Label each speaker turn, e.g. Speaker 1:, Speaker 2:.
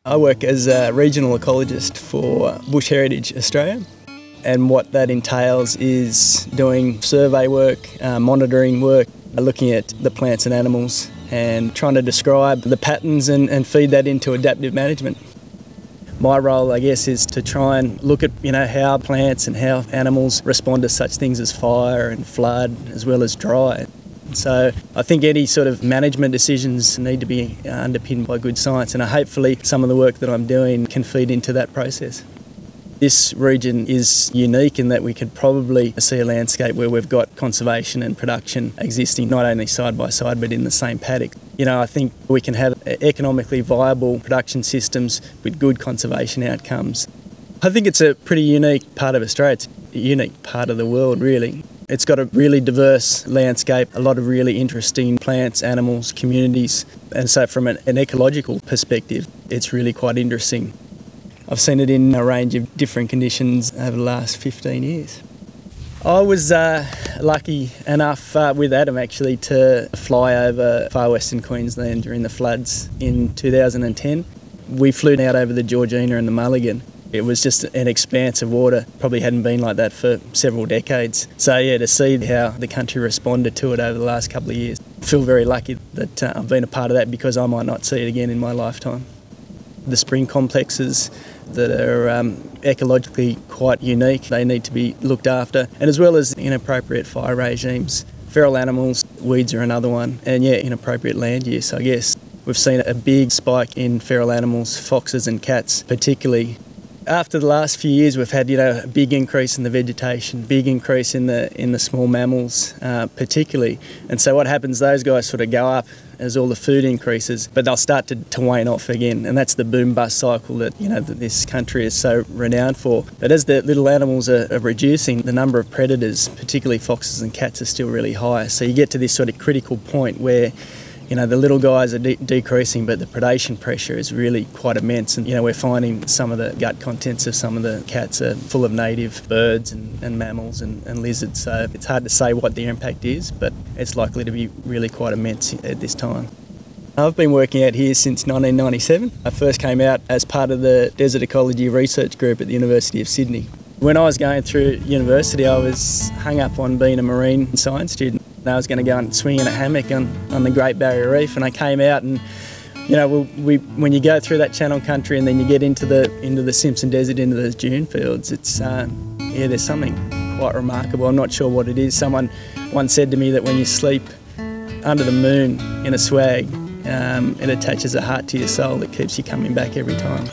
Speaker 1: I work as a regional ecologist for Bush Heritage Australia, and what that entails is doing survey work, monitoring work, looking at the plants and animals and trying to describe the patterns and feed that into adaptive management. My role, I guess, is to try and look at how plants and how animals respond to such things as fire and flood as well as dry. So I think any sort of management decisions need to be underpinned by good science, and hopefully some of the work that I'm doing can feed into that process. This region is unique in that we could probably see a landscape where we've got conservation and production existing not only side by side but in the same paddock. I think we can have economically viable production systems with good conservation outcomes. I think it's a pretty unique part of Australia. It's a unique part of the world, really. It's got a really diverse landscape, a lot of really interesting plants, animals, communities, and so from an ecological perspective, it's really quite interesting. I've seen it in a range of different conditions over the last 15 years. I was lucky enough with Adam actually to fly over far western Queensland during the floods in 2010. We flew out over the Georgina and the Mulligan. It was just an expanse of water, probably hadn't been like that for several decades. So yeah, to see how the country responded to it over the last couple of years, I feel very lucky that I've been a part of that because I might not see it again in my lifetime. The spring complexes that are ecologically quite unique, they need to be looked after, and as well as inappropriate fire regimes. Feral animals, weeds are another one, and yeah, inappropriate land use, I guess. We've seen a big spike in feral animals, foxes and cats particularly. After the last few years, we've had a big increase in the vegetation, big increase in the small mammals particularly. And so what happens, those guys sort of go up as all the food increases, but they'll start to wane off again. And that's the boom-bust cycle that that this country is so renowned for. But as the little animals are reducing, the number of predators, particularly foxes and cats, are still really high. So you get to this sort of critical point where the little guys are decreasing, but the predation pressure is really quite immense. And we're finding some of the gut contents of some of the cats are full of native birds and mammals and lizards. So it's hard to say what the impact is, but it's likely to be really quite immense at this time. I've been working out here since 1997. I first came out as part of the Desert Ecology Research Group at the University of Sydney. When I was going through university, I was hung up on being a marine science student. I was going to go and swing in a hammock on the Great Barrier Reef, and I came out and when you go through that Channel Country and then you get into the Simpson Desert, into those dune fields, it's there's something quite remarkable. I'm not sure what it is. Someone once said to me that when you sleep under the moon in a swag, it attaches a heart to your soul that keeps you coming back every time.